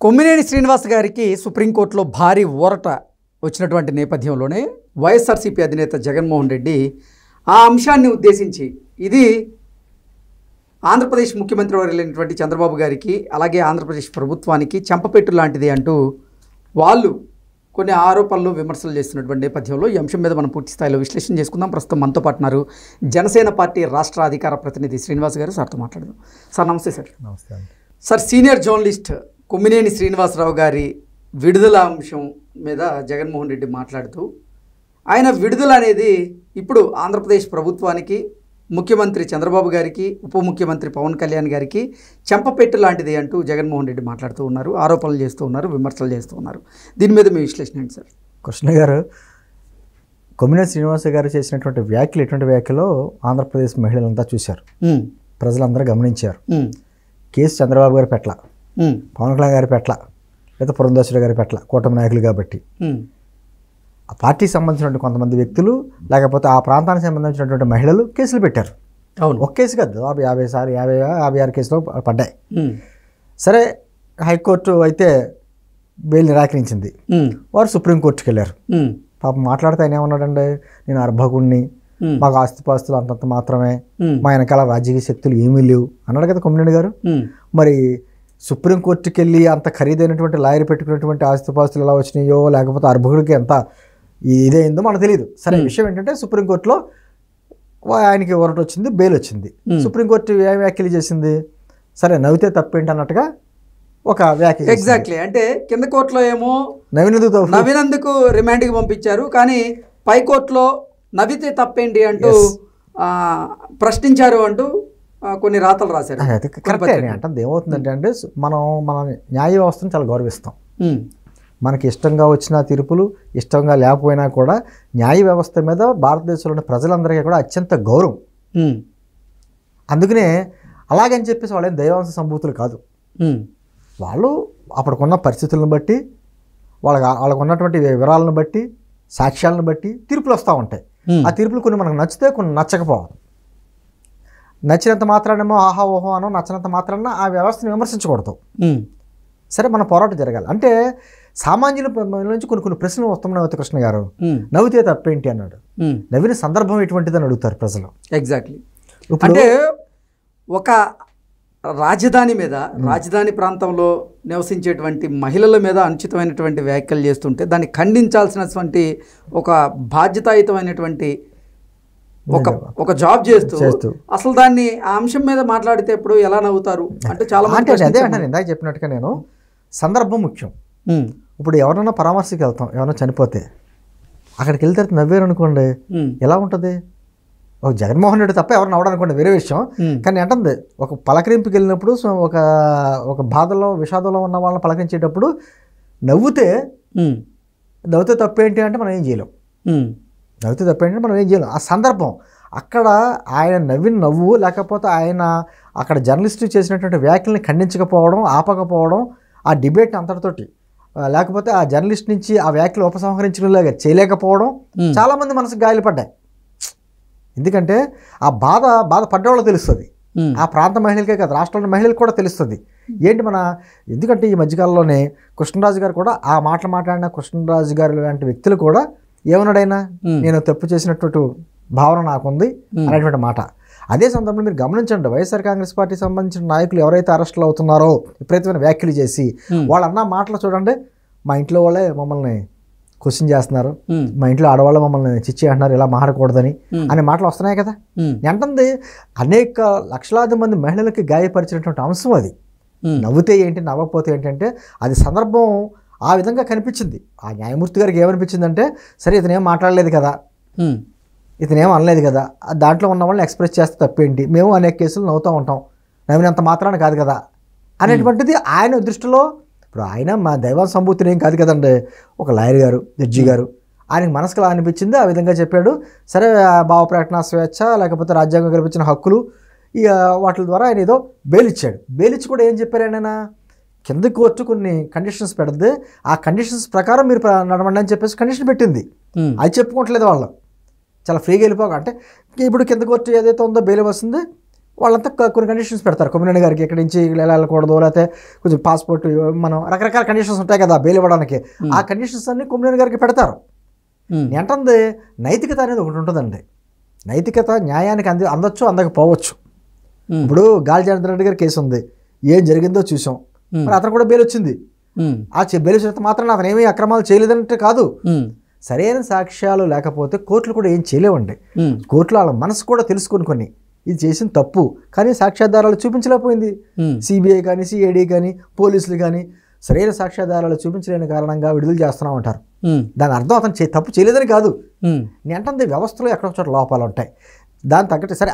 కొమ్మినేని శ్రీనివాస్ గారికి సుప్రీంకోర్టులో భారీ ఊరట వచ్చినటువంటి నేపథ్యంలోనే వైఎస్ఆర్సీపీ అధినేత జగన్మోహన్ రెడ్డి ఆ అంశాన్ని ఉద్దేశించి ఇది ఆంధ్రప్రదేశ్ ముఖ్యమంత్రి వర్యులైనటువంటి చంద్రబాబు గారికి అలాగే ఆంధ్రప్రదేశ్ ప్రభుత్వానికి చెంపపెట్టు లాంటిది అంటూ వాళ్ళు కొన్ని ఆరోపణలు విమర్శలు చేస్తున్నటువంటి నేపథ్యంలో ఈ అంశం మీద మనం పూర్తి స్థాయిలో విశ్లేషణ చేసుకుందాం. ప్రస్తుతం మనతో పాటున్నారు జనసేన పార్టీ రాష్ట్ర అధికార ప్రతినిధి శ్రీనివాస్ గారు. సార్తో మాట్లాడదాం. సార్ నమస్తే. సార్ నమస్తే. Sir, senior journalist Kommineni Srinivasarao గారి విడుదల అంశం మీద జగన్మోహన్ రెడ్డి మాట్లాడుతూ ఆయన విడుదల అనేది ఇప్పుడు ఆంధ్రప్రదేశ్ ప్రభుత్వానికి, ముఖ్యమంత్రి చంద్రబాబు గారికి, ఉప ముఖ్యమంత్రి పవన్ కళ్యాణ్ గారికి చెంపపెట్టు లాంటిది అంటూ జగన్మోహన్ రెడ్డి మాట్లాడుతూ ఉన్నారు, ఆరోపణలు చేస్తూ ఉన్నారు, విమర్శలు చేస్తూ ఉన్నారు. దీని మీద మీ విశ్లేషణ ఏంటి సార్? కృష్ణ గారు, కొమ్మినేని శ్రీనివాస గారు చేసినటువంటి వ్యాఖ్యలు ఎటువంటి వ్యాఖ్యలో ఆంధ్రప్రదేశ్ మహిళలంతా చూశారు, ప్రజలందరూ గమనించారు. కేసు చంద్రబాబు గారి పెట్ల, పవన్ కళ్యాణ్ గారి పెట్ల, లేదా పురంధేశ్వరి గారి పెట్ల, కూటమి నాయకులు కాబట్టి ఆ పార్టీకి సంబంధించినటువంటి కొంతమంది వ్యక్తులు లేకపోతే ఆ ప్రాంతానికి సంబంధించినటువంటి మహిళలు కేసులు పెట్టారు. అవును, ఒక కేసు కాదు, 56 కేసులు పడ్డాయి. సరే, హైకోర్టు అయితే బెయిల్ నిరాకరించింది. వారు సుప్రీంకోర్టుకి వెళ్ళారు. పాపం మాట్లాడితే ఆయన ఏమన్నాడండి, నేను అర్భకుణ్ణి, మాకు ఆస్తిపాస్తులు అంతంత మాత్రమే, మా వెనకాల రాజకీయ శక్తులు ఏమీ లేవు అన్నాడు కదా కొమ్మినేని గారు. మరి సుప్రీంకోర్టుకి వెళ్ళి అంత ఖరీదైనటువంటి లాయర్ పెట్టుకున్నటువంటి ఆస్తిపాస్తులు ఎలా వచ్చినాయో, లేకపోతే అర్భకుడికి ఎంత ఇదైందో మనకు తెలియదు. సరే, విషయం ఏంటంటే సుప్రీంకోర్టులో ఆయనకి ఊరట వచ్చింది, బెయిల్ వచ్చింది. సుప్రీంకోర్టు ఏం వ్యాఖ్యలు చేసింది, సరే నవ్వితే తప్పేంటి అన్నట్టుగా ఒక వ్యాఖ్య. ఎగ్జాక్ట్లీ. అంటే కింద కోర్టులో ఏమో నవ్వినందుకు రిమాండ్కి పంపించారు, కానీ పై కోర్టులో నవ్వితే తప్పేంటి అంటూ ప్రశ్నించారు అంటూ కొన్ని రాతలు రాశారు. కరెక్టే అంటే ఏమవుతుందంటే అంటే మన న్యాయ వ్యవస్థను చాలా గౌరవిస్తాం. మనకి ఇష్టంగా వచ్చిన తీర్పులు, ఇష్టంగా లేకపోయినా కూడా న్యాయ వ్యవస్థ మీద భారతదేశంలోని ప్రజలందరికీ కూడా అత్యంత గౌరవం. అందుకనే అలాగని చెప్పేసి వాళ్ళేం దైవాంశ సంభూతులు కాదు. వాళ్ళు అప్పటికున్న పరిస్థితులను బట్టి, వాళ్ళకు ఉన్నటువంటి వివరాలను బట్టి, సాక్ష్యాలను బట్టి తీర్పులు వస్తూ ఉంటాయి. ఆ తీర్పులు కొన్ని మనకు నచ్చితే, కొన్ని నచ్చకపోవడం. నచ్చినంత మాత్రానేమో ఆహా ఓహో అనో, నచ్చినంత మాత్రాన ఆ వ్యవస్థను విమర్శించకూడదు. సరే, మన పోరాటం జరగాలి. అంటే సామాన్యుల నుంచి కొన్ని ప్రశ్నలు వస్తున్నాయి. కృష్ణ గారు, నవ్వితే తప్పేంటి అన్నాడు. నవ్విన సందర్భం ఎటువంటిదని అడుగుతారు ప్రజలు. ఎగ్జాక్ట్లీ. అంటే ఒక రాజధాని మీద, రాజధాని ప్రాంతంలో నివసించేటువంటి మహిళల మీద అనుచితమైనటువంటి వ్యాఖ్యలు చేస్తుంటే దాన్ని ఖండించాల్సినటువంటి ఒక బాధ్యతాయుతమైనటువంటి ఒక జాబ్ చేస్తూ అసలు దాన్ని ఆ అంశం మీద మాట్లాడితే ఇప్పుడు ఎలా నవ్వుతారు అంటే చాలా మంది అదే అంటాను. ఇందాక చెప్పినట్టుగా నేను సందర్భం ముఖ్యం. ఇప్పుడు ఎవరైనా పరామర్శకి వెళ్తాం, ఎవరైనా చనిపోతే అక్కడికి వెళ్తే నవ్వారు అనుకోండి, ఎలా ఉంటుంది? ఒక జగన్మోహన్ రెడ్డి తప్ప ఎవరు నవ్వడనుకోండి వేరే విషయం. కానీ అంటుంది, ఒక పలకరింపుకి వెళ్ళినప్పుడు ఒక బాధలో, విషాదంలో ఉన్న వాళ్ళని పలకరించేటప్పుడు నవ్వుతే తప్పేంటి అంటే మనం ఏం చేయలేం. నవ్వుతే తప్పేంటి మనం ఏం చేయలేం. ఆ సందర్భం అక్కడ ఆయన నవ్విన నవ్వు, లేకపోతే ఆయన అక్కడ జర్నలిస్టు చేసినటువంటి వ్యాఖ్యల్ని ఖండించకపోవడం, ఆపకపోవడం, ఆ డిబేట్ని అంతటితోటి, లేకపోతే ఆ జర్నలిస్ట్ నుంచి ఆ వ్యాఖ్యలు ఉపసంహరించడంలాగా చేయలేకపోవడం చాలామంది మనసుకు గాయపడ్డాయి. ఎందుకంటే ఆ బాధ పడ్డవాళ్ళకి తెలుస్తుంది. ఆ ప్రాంత మహిళలకే కాదు, రాష్ట్రంలో మహిళలకు కూడా తెలుస్తుంది ఏంటి ఎందుకంటే ఈ మధ్యకాలంలోనే కృష్ణరాజు గారు కూడా ఆ మాట్లాడిన కృష్ణరాజు గారు లాంటి వ్యక్తులు కూడా ఏమన్నాడైనా, నేను తప్పు చేసినటువంటి భావన నాకుంది అనేటువంటి మాట. అదే సందర్భంలో మీరు గమనించండి, వైఎస్ఆర్ కాంగ్రెస్ పార్టీ సంబంధించిన నాయకులు ఎవరైతే అరెస్టులు అవుతున్నారో, విపరీతమైన వ్యాఖ్యలు చేసి వాళ్ళు అన్న మాటలు చూడండి, మా ఇంట్లో వాళ్ళే మమ్మల్ని క్వశ్చన్ చేస్తున్నారు, మా ఇంట్లో ఆడవాళ్ళు మమ్మల్ని చిచ్చి అంటున్నారు, ఇలా మాట్లాడకూడదని అనే మాటలు వస్తున్నాయి కదా. అంటే అనేక లక్షలాది మంది మహిళలకి గాయపరిచినటువంటి అంశం అది. నవ్వుతే ఏంటి, నవ్వకపోతే ఏంటంటే అది సందర్భం ఆ విధంగా కనిపించింది. ఆ న్యాయమూర్తి గారికి ఏమనిపించిందంటే, సరే ఇతనేం మాట్లాడలేదు కదా, ఇతనేం అనలేదు కదా, దాంట్లో ఉన్న వాళ్ళని ఎక్స్ప్రెస్ చేస్తే తప్పేంటి, మేము అనేక కేసులు నవ్వుతూ ఉంటాం, నవ్వినంత మాత్రాన కాదు కదా అనేటువంటిది ఆయన దృష్టిలో. ఇప్పుడు ఆయన మా దైవ సంభూతిని ఏం కాదు కదండి, ఒక లాయర్ గారు, జడ్జి గారు, ఆయనకి మనసుకు అనిపించింది, ఆ విధంగా చెప్పాడు. సరే, భావ ప్రకటన స్వేచ్ఛ, లేకపోతే రాజ్యాంగం కల్పించిన హక్కులు, ఇక వాటి ద్వారా ఆయన ఏదో బెయిల్ ఇచ్చాడు. బెయిల్ ఇచ్చి కూడా ఏం చెప్పారు ఆయన, కింద కోర్టు కొన్ని కండిషన్స్ పెడితే ఆ కండిషన్స్ ప్రకారం మీరు నడవండి అని చెప్పేసి కండిషన్ పెట్టింది. అది చెప్పుకోవట్లేదు వాళ్ళు, చాలా ఫ్రీగా వెళ్ళిపోక. అంటే ఇప్పుడు కింద కోర్టు ఏదైతే ఉందో బెయిల్ వస్తుంది, వాళ్ళంతా కొన్ని కండిషన్స్ పెడతారు. కొమ్మినేని గారికి ఎక్కడి నుంచి ఇలా వెళ్ళకూడదు, లేకపోతే కొంచెం పాస్పోర్ట్, మనం రకరకాల కండిషన్స్ ఉంటాయి కదా బెయిల్ ఇవ్వడానికి. ఆ కండిషన్స్ అన్ని కొమ్మినేని గారికి పెడతారు. ఏంటంటే నైతికత అనేది ఒకటి ఉంటుందండి. నైతికత న్యాయానికి అందొచ్చు, అందకపోవచ్చు. ఇప్పుడు గాలి జనార్దన్ రెడ్డి గారి కేసు ఉంది, ఏం జరిగిందో చూసాం. మరి అతను కూడా బెయిల్ వచ్చింది. ఆ బెయిల్ వచ్చినంత మాత్రం అతను ఏమీ అక్రమాలు చేయలేదంటే కాదు. సరైన సాక్ష్యాలు లేకపోతే కోర్టులు కూడా ఏం చేయలేవండి. కోర్టులో వాళ్ళ మనసు కూడా తెలుసుకొని కొన్ని ఇది చేసిన తప్పు, కానీ సాక్ష్యాధారాలు చూపించలేకపోయింది. సిబిఐ కానీ, సిఐడి కానీ, పోలీసులు కానీ సరైన సాక్ష్యాధారాలు చూపించలేని కారణంగా విడుదల చేస్తున్నాం అంటారు. దాని అర్థం అతను తప్పు చేయలేదని కాదు. అంటే వ్యవస్థలో ఎక్కడో చోట లోపాలు ఉంటాయి. దాని తగ్గట్టు సరే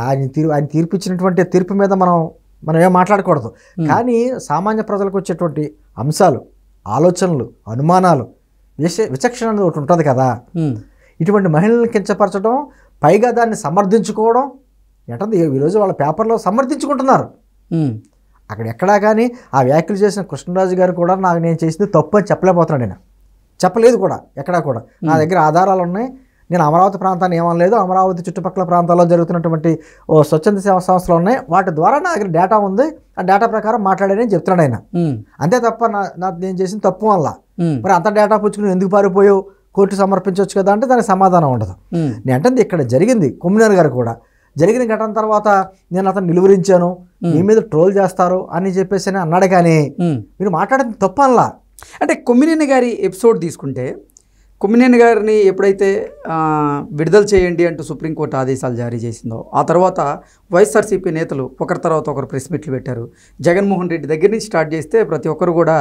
ఆయన తీర్పు ఇచ్చినటువంటి తీర్పు మీద మనం ఏం మాట్లాడకూడదు. కానీ సామాన్య ప్రజలకు వచ్చేటువంటి అంశాలు, ఆలోచనలు, అనుమానాలు, విచక్షణ అనేది ఒకటి ఉంటుంది కదా. ఇటువంటి మహిళలను కించపరచడం, పైగా దాన్ని సమర్థించుకోవడం ఏంటంటే ఈరోజు వాళ్ళ పేపర్లో సమర్థించుకుంటున్నారు. అక్కడ ఎక్కడా కానీ ఆ వ్యాఖ్యలు చేసిన కృష్ణరాజు గారు కూడా నేను చేసింది తప్పు అని చెప్పలేకపోతున్నాడు. నేను చెప్పలేదు కూడా, ఎక్కడా కూడా. నా దగ్గర ఆధారాలు ఉన్నాయి. నేను అమరావతి ప్రాంతాన్ని ఏమనలేదు. అమరావతి చుట్టుపక్కల ప్రాంతాల్లో జరుగుతున్నటువంటి స్వచ్ఛంద సేవా సంస్థలు ఉన్నాయి, వాటి ద్వారా నా దగ్గర డేటా ఉంది. ఆ డేటా ప్రకారం మాట్లాడానని చెప్తున్నాడు ఆయన. అంతే తప్ప నేను చేసిన తప్పు వల్ల మరి అంత డేటా పుచ్చుకుని ఎందుకు పారిపోయావు, కోర్టు సమర్పించవచ్చు కదా అంటే దానికి సమాధానం ఉండదు. నేను అంటే ఇక్కడ జరిగింది కొమ్మినేని గారు కూడా జరిగిన ఘటన తర్వాత నేను అతను నిలువరించాను, మీ మీద ట్రోల్ చేస్తారు అని చెప్పేసి అన్నాడు. కానీ మీరు మాట్లాడింది తప్పు అనలా. అంటే కొమ్మినేని గారి ఎపిసోడ్ తీసుకుంటే, కొమ్మినేని గారిని ఎప్పుడైతే విడుదల చేయండి అంటూ సుప్రీంకోర్టు ఆదేశాలు జారీ చేసిందో, ఆ తర్వాత వైఎస్ఆర్సీపీ నేతలు ఒకరి తర్వాత ఒకరు ప్రెస్ మీట్లు పెట్టారు. జగన్మోహన్ రెడ్డి దగ్గర నుంచి స్టార్ట్ చేస్తే ప్రతి ఒక్కరు కూడా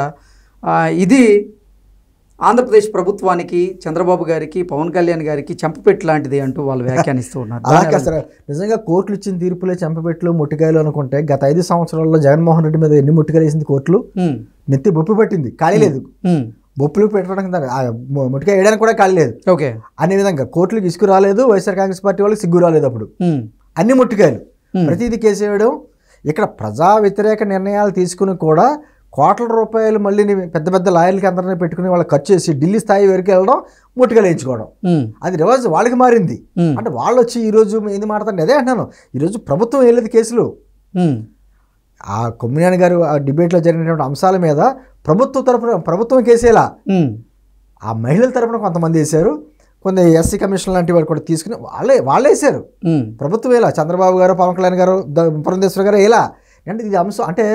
ఇది ఆంధ్రప్రదేశ్ ప్రభుత్వానికి, చంద్రబాబు గారికి, పవన్ కళ్యాణ్ గారికి చెంపపెట్టు లాంటిది అంటూ వాళ్ళు వ్యాఖ్యానిస్తూ ఉన్నారు. అలాగే సార్, నిజంగా కోర్టులు ఇచ్చిన తీర్పులే చెంపపెట్లు, ముట్టికాయలు అనుకుంటే గత 5 సంవత్సరాల్లో జగన్మోహన్ రెడ్డి మీద ఎన్ని ముట్టికాయలు వేసింది కోర్టులు? నెత్తి బొప్పు పట్టింది, ఖాళీ లేదు. బొప్పులు పెట్టడానికి ముట్టికాయ వేయడానికి కూడా ఖాళీ లేదు. ఓకే, అనే విధంగా కోర్టులకు ఇసుకు రాలేదు, వైఎస్ఆర్ కాంగ్రెస్ పార్టీ వాళ్ళకి సిగ్గు రాలేదు. అప్పుడు అన్ని ముట్టికాయలు, ప్రతిదీ కేసు వేయడం. ఇక్కడ ప్రజా వ్యతిరేక నిర్ణయాలు తీసుకుని కూడా కోట్ల రూపాయలు మళ్ళీ పెద్ద పెద్ద లాయర్లకి అందరినీ పెట్టుకుని వాళ్ళకి ఖర్చు చేసి ఢిల్లీ స్థాయి వరకు వెళ్ళడం, ముట్టుకలు వేయించుకోవడం. అది రివర్స్ వాళ్ళకి మారింది. అంటే వాళ్ళు వచ్చి ఈరోజు ఏంది మాట్లాడండి, అదే అంటున్నాను. ఈరోజు ప్రభుత్వం వేయలేదు కేసులు. ఆ కొమ్మినేని గారు ఆ డిబేట్లో జరిగినటువంటి అంశాల మీద ప్రభుత్వం కేసేలా, ఆ మహిళల తరపున కొంతమంది వేశారు, కొన్ని ఎస్సీ కమిషన్ లాంటి వాళ్ళు కూడా తీసుకుని వాళ్ళే వేశారు. ప్రభుత్వం వేలా, చంద్రబాబు గారు, పవన్ కళ్యాణ్ గారు, పురంధేశ్వర గారు వేలా. అంటే ఇది అంశం అంటే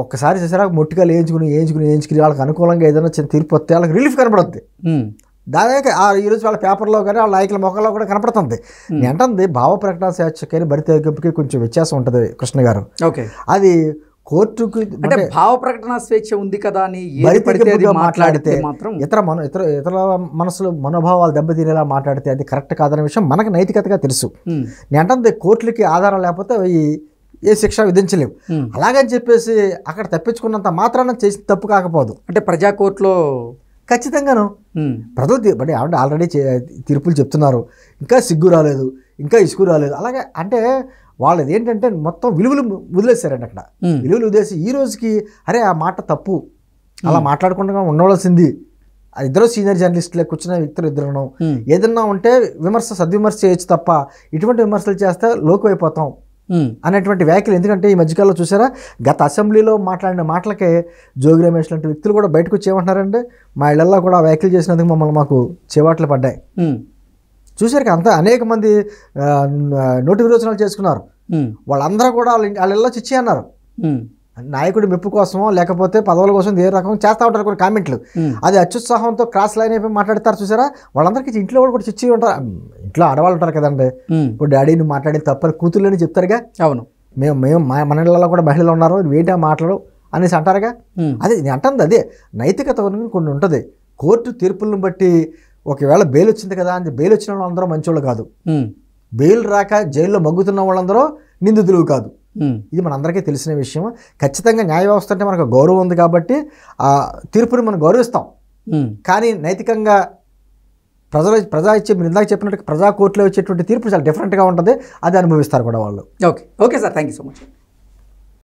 ఒక్కసారి చేసారా ముట్టికాయలు వేయించుకుని వాళ్ళకి అనుకూలంగా ఏదైనా చిన్న తీర్పు వస్తే వాళ్ళకి రిలీఫ్ కనపడుద్ది. దాదాపు ఈరోజు వాళ్ళ పేపర్లో కానీ వాళ్ళ నాయకుల మొక్కల్లో కూడా కనపడుతుంది. ఏంటంది భావ ప్రకటన స్వేచ్ఛకి బరితెగింపుకి కొంచెం వ్యత్యాసం ఉంటుంది కృష్ణ గారు. ఓకే, అది కోర్టుకి అంటే భావ ప్రకటన స్వేచ్ఛ ఉంది కదా అని మాట్లాడితే మాత్రం ఇతర మనసులు మనోభావాలు దెబ్బతినేలా మాట్లాడితే అది కరెక్ట్ కాదనే విషయం మనకు నైతికతగా తెలుసు. ఏంటంటే కోర్టులకి ఆధారం లేకపోతే ఏ శిక్ష విధించలేవు. అలాగని చెప్పేసి అక్కడ తప్పించుకున్నంత మాత్రాన చేసి తప్పు కాకపోదు. అంటే ప్రజా కోర్టులో ఖచ్చితంగాను ప్రజలు ఆల్రెడీ తీర్పులు చెప్తున్నారు, ఇంకా సిగ్గు రాలేదు, ఇంకా ఇసుకు రాలేదు. అలాగే అంటే వాళ్ళది ఏంటంటే మొత్తం విలువలు వదిలేశారండి. అక్కడ విలువలు వదిలేసి ఈ రోజుకి అరే ఆ మాట తప్పు, అలా మాట్లాడకుండా ఉండవలసింది. ఇద్దరు సీనియర్ జర్నలిస్టులే కూర్చున్న వ్యక్తులు ఇద్దరు ఏదన్నా ఉంటే సద్విమర్శ చేయొచ్చు తప్ప ఇటువంటి విమర్శలు చేస్తే లోకువైపోతాం అనేటువంటి వ్యాఖ్యలు. ఎందుకంటే ఈ మధ్యకాలంలో చూసారా, గత అసెంబ్లీలో మాట్లాడిన మాటలకే జోగి రమేష్ లాంటి వ్యక్తులు కూడా బయటకు వచ్చి ఏమంటున్నారంటే మా ఇళ్లలో కూడా వ్యాఖ్యలు చేసినందుకు మాకు చేవాట్లు పడ్డాయి. చూసారు అంతా అనేక మంది నోటి విరోచనాలు చేసుకున్నారు. వాళ్ళందరూ కూడా వాళ్ళ ఇళ్ళలో చిచ్చి అన్నారు. నాయకుడి మెప్పు కోసమో లేకపోతే పదవుల కోసం ఏ రకం చేస్తూ ఉంటారు కొన్ని కామెంట్లు. అది అత్యుత్సాహంతో క్రాస్ లైన్ అయిపోయి మాట్లాడతారు చూసారా. వాళ్ళందరికీ ఇంట్లో వాళ్ళు కూడా చిచ్చి ఉంటారు. ఇంట్లో ఆడవాళ్ళు ఉంటారు కదండి. ఇప్పుడు డాడీని మాట్లాడి తప్పని కూతుర్లని చెప్తారుగా. అవును, మేము మన ఇళ్ళలో కూడా మహిళలు ఉన్నారు, ఏంటి ఆ మాటలు అనేసి అంటారుగా. అదే నేను అంటుంది, అదే నైతికత కొన్ని ఉంటుంది. కోర్టు తీర్పులను బట్టి ఒకవేళ బెయిల్ వచ్చింది కదా అని బెయిల్ వచ్చిన వాళ్ళందరూ మంచోళ్ళు కాదు, బెయిల్ రాక జైల్లో మగ్గుతున్న వాళ్ళందరూ నిందితులు కాదు. ఇది మనందరికీ తెలిసిన విషయం. ఖచ్చితంగా న్యాయ వ్యవస్థ అంటే మనకు గౌరవం ఉంది కాబట్టి ఆ తీర్పుని మనం గౌరవిస్తాం. కానీ నైతికంగా ప్రజా ఇచ్చే మీరు ఇందాక చెప్పినట్టు ప్రజా కోర్టులో వచ్చేటువంటి తీర్పు చాలా డిఫరెంట్గా ఉంటుంది. అది అనుభవిస్తారు కూడా వాళ్ళు. Okay sir, thank you so much.